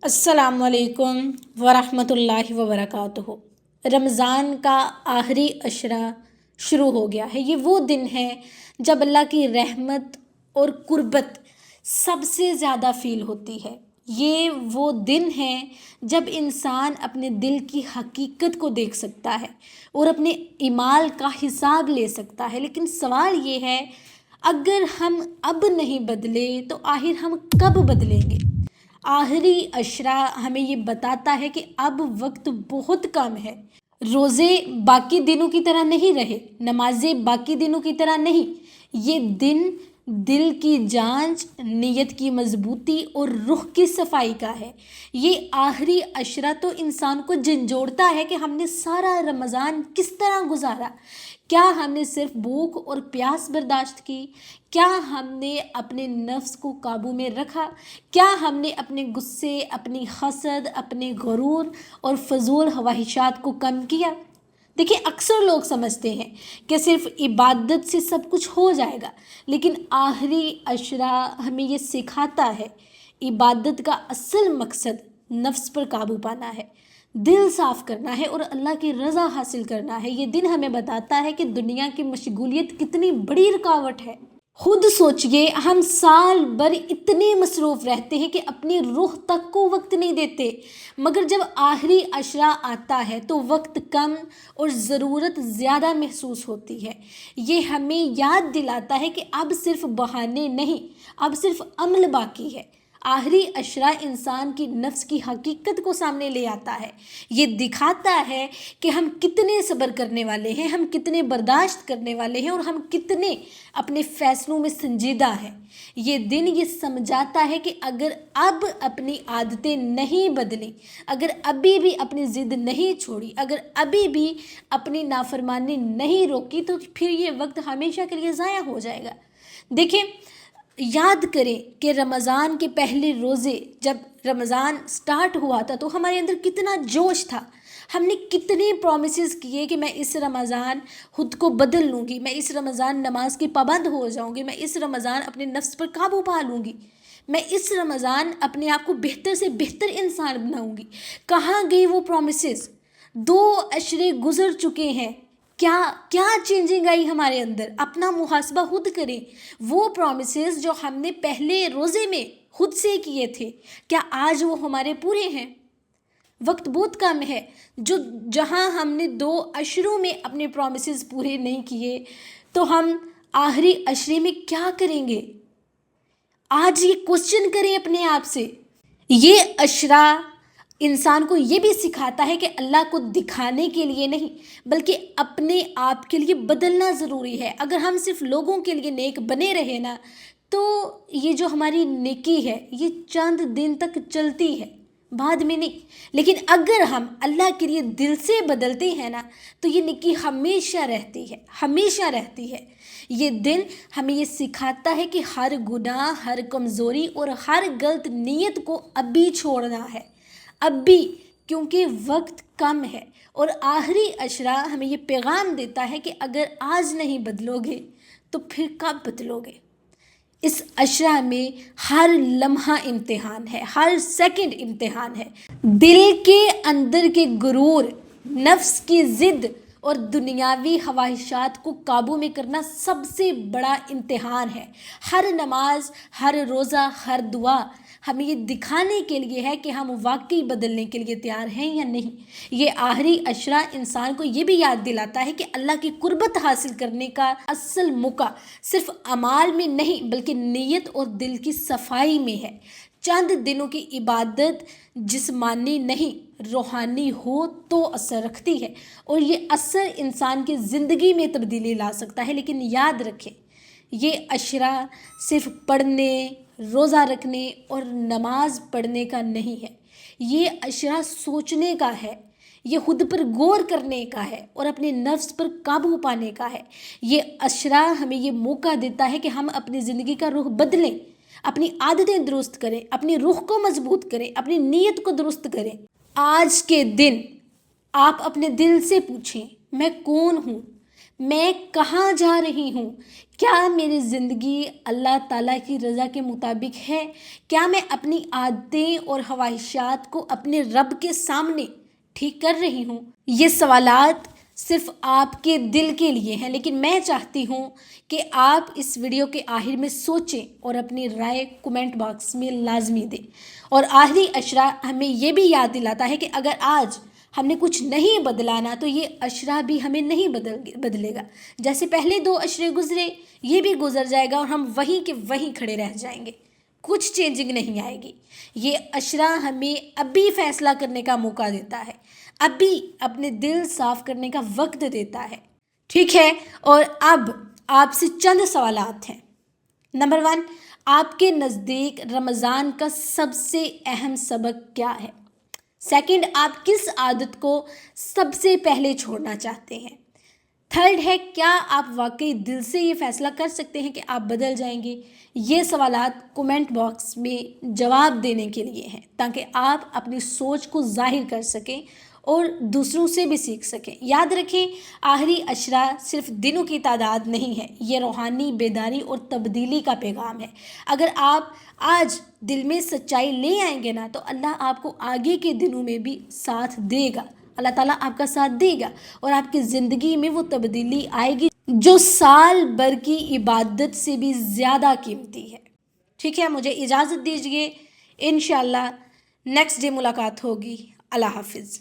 السلام علیکم ورحمۃ اللہ وبرکاتہ۔ رمضان کا آخری عشرہ شروع ہو گیا ہے۔ یہ وہ دن ہے جب اللہ کی رحمت اور قربت سب سے زیادہ فیل ہوتی ہے۔ یہ وہ دن ہے جب انسان اپنے دل کی حقیقت کو دیکھ سکتا ہے اور اپنے اعمال کا حساب لے سکتا ہے۔ لیکن سوال یہ ہے، اگر ہم اب نہیں بدلے تو آخر ہم کب بدلیں گے؟ آخری عشرہ ہمیں یہ بتاتا ہے کہ اب وقت بہت کم ہے۔ روزے باقی دنوں کی طرح نہیں رہے، نمازیں باقی دنوں کی طرح نہیں۔ یہ دن دل کی جانچ، نیت کی مضبوطی اور روح کی صفائی کا ہے۔ یہ آخری عشرہ تو انسان کو جھنجھوڑتا ہے کہ ہم نے سارا رمضان کس طرح گزارا۔ کیا ہم نے صرف بھوک اور پیاس برداشت کی؟ کیا ہم نے اپنے نفس کو قابو میں رکھا؟ کیا ہم نے اپنے غصے، اپنی حسد، اپنے غرور اور فضول خواہشات کو کم کیا؟ دیکھیں، اکثر لوگ سمجھتے ہیں کہ صرف عبادت سے سب کچھ ہو جائے گا، لیکن آخری عشرہ ہمیں یہ سکھاتا ہے، عبادت کا اصل مقصد نفس پر قابو پانا ہے، دل صاف کرنا ہے اور اللہ کی رضا حاصل کرنا ہے۔ یہ دن ہمیں بتاتا ہے کہ دنیا کی مشغولیت کتنی بڑی رکاوٹ ہے۔ خود سوچئے، ہم سال بھر اتنے مصروف رہتے ہیں کہ اپنی روح تک کو وقت نہیں دیتے، مگر جب آخری عشرہ آتا ہے تو وقت کم اور ضرورت زیادہ محسوس ہوتی ہے۔ یہ ہمیں یاد دلاتا ہے کہ اب صرف بہانے نہیں، اب صرف عمل باقی ہے۔ آخری عشرہ انسان کی نفس کی حقیقت کو سامنے لے آتا ہے۔ یہ دکھاتا ہے کہ ہم کتنے صبر کرنے والے ہیں، ہم کتنے برداشت کرنے والے ہیں اور ہم کتنے اپنے فیصلوں میں سنجیدہ ہیں۔ یہ دن یہ سمجھاتا ہے کہ اگر اب اپنی عادتیں نہیں بدلیں، اگر ابھی بھی اپنی ضد نہیں چھوڑی، اگر ابھی بھی اپنی نافرمانی نہیں روکی تو پھر یہ وقت ہمیشہ کے لیے ضائع ہو جائے گا۔ دیکھیں، یاد کریں کہ رمضان کے پہلے روزے، جب رمضان سٹارٹ ہوا تھا تو ہمارے اندر کتنا جوش تھا۔ ہم نے کتنے پرومسز کیے کہ میں اس رمضان خود کو بدل لوں گی، میں اس رمضان نماز کی پابند ہو جاؤں گی، میں اس رمضان اپنے نفس پر قابو پا لوں گی، میں اس رمضان اپنے آپ کو بہتر سے بہتر انسان بناؤں گی۔ کہاں گئی وہ پرومسز؟ 2 عشرے گزر چکے ہیں، کیا چینجنگ آئی ہمارے اندر؟ اپنا محاسبہ خود کریں۔ وہ پرومسز جو ہم نے پہلے روزے میں خود سے کیے تھے، کیا آج وہ ہمارے پورے ہیں؟ وقت بہت کم ہے۔ جہاں ہم نے 2 عشروں میں اپنے پرومسز پورے نہیں کیے تو ہم آخری عشرے میں کیا کریں گے؟ آج یہ کوسچن کریں اپنے آپ سے۔ یہ عشرہ انسان کو یہ بھی سکھاتا ہے کہ اللہ کو دکھانے کے لیے نہیں بلکہ اپنے آپ کے لیے بدلنا ضروری ہے۔ اگر ہم صرف لوگوں کے لیے نیک بنے رہے نا تو یہ جو ہماری نیکی ہے یہ چند دن تک چلتی ہے، بعد میں نہیں۔ لیکن اگر ہم اللہ کے لیے دل سے بدلتے ہیں نا تو یہ نیکی ہمیشہ رہتی ہے، ہمیشہ رہتی ہے۔ یہ دن ہمیں یہ سکھاتا ہے کہ ہر گناہ، ہر کمزوری اور ہر غلط نیت کو ابھی چھوڑنا ہے، اب بھی، کیونکہ وقت کم ہے۔ اور آخری عشرہ ہمیں یہ پیغام دیتا ہے کہ اگر آج نہیں بدلو گے تو پھر کب بدلو گے؟ اس عشرہ میں ہر لمحہ امتحان ہے، ہر سیکنڈ امتحان ہے۔ دل کے اندر کے غرور، نفس کی ضد اور دنیاوی خواہشات کو قابو میں کرنا سب سے بڑا امتحان ہے۔ ہر نماز، ہر روزہ، ہر دعا ہمیں یہ دکھانے کے لیے ہے کہ ہم واقعی بدلنے کے لیے تیار ہیں یا نہیں۔ یہ آخری عشرہ انسان کو یہ بھی یاد دلاتا ہے کہ اللہ کی قربت حاصل کرنے کا اصل موقع صرف اعمال میں نہیں بلکہ نیت اور دل کی صفائی میں ہے۔ چند دنوں کی عبادت جسمانی نہیں روحانی ہو تو اثر رکھتی ہے، اور یہ اثر انسان کی زندگی میں تبدیلی لا سکتا ہے۔ لیکن یاد رکھیں، یہ عشرہ صرف پڑھنے، روزہ رکھنے اور نماز پڑھنے کا نہیں ہے، یہ عشرہ سوچنے کا ہے، یہ خود پر غور کرنے کا ہے اور اپنے نفس پر قابو پانے کا ہے۔ یہ عشرہ ہمیں یہ موقع دیتا ہے کہ ہم اپنی زندگی کا رخ بدلیں، اپنی عادتیں درست کریں، اپنی روح کو مضبوط کریں، اپنی نیت کو درست کریں۔ آج کے دن آپ اپنے دل سے پوچھیں، میں کون ہوں؟ میں کہاں جا رہی ہوں؟ کیا میری زندگی اللہ تعالیٰ کی رضا کے مطابق ہے؟ کیا میں اپنی عادتیں اور خواہشات کو اپنے رب کے سامنے ٹھیک کر رہی ہوں؟ یہ سوالات صرف آپ کے دل کے لیے ہیں، لیکن میں چاہتی ہوں کہ آپ اس ویڈیو کے آخر میں سوچیں اور اپنی رائے کومنٹ باکس میں لازمی دیں۔ اور آخری اشرا ہمیں یہ بھی یاد دلاتا ہے کہ اگر آج ہم نے کچھ نہیں بدلانا تو یہ اشرا بھی ہمیں نہیں بدلے گا۔ جیسے پہلے 2 اشرے گزرے، یہ بھی گزر جائے گا اور ہم وہیں کے وہیں کھڑے رہ جائیں گے، کچھ چینجنگ نہیں آئے گی۔ یہ اشرا ہمیں ابھی فیصلہ کرنے کا موقع دیتا ہے، ابھی اپنے دل صاف کرنے کا وقت دیتا ہے، ٹھیک ہے؟ اور اب آپ سے چند سوالات ہیں۔ نمبر 1، آپ کے نزدیک رمضان کا سب سے اہم سبق کیا ہے؟ سیکنڈ، آپ کس عادت کو سب سے پہلے چھوڑنا چاہتے ہیں؟ تھرڈ ہے، کیا آپ واقعی دل سے یہ فیصلہ کر سکتے ہیں کہ آپ بدل جائیں گے؟ یہ سوالات کومنٹ باکس میں جواب دینے کے لیے ہیں تاکہ آپ اپنی سوچ کو ظاہر کر سکیں اور دوسروں سے بھی سیکھ سکیں۔ یاد رکھیں، آخری اشرا صرف دنوں کی تعداد نہیں ہے، یہ روحانی بیداری اور تبدیلی کا پیغام ہے۔ اگر آپ آج دل میں سچائی لے آئیں گے نا تو اللہ آپ کو آگے کے دنوں میں بھی ساتھ دے گا، اللہ تعالیٰ آپ کا ساتھ دے گا اور آپ کی زندگی میں وہ تبدیلی آئے گی جو سال بھر کی عبادت سے بھی زیادہ قیمتی ہے۔ ٹھیک ہے، مجھے اجازت دیجیے، انشاءاللہ نیکسٹ ڈے ملاقات ہوگی۔ اللہ حافظ۔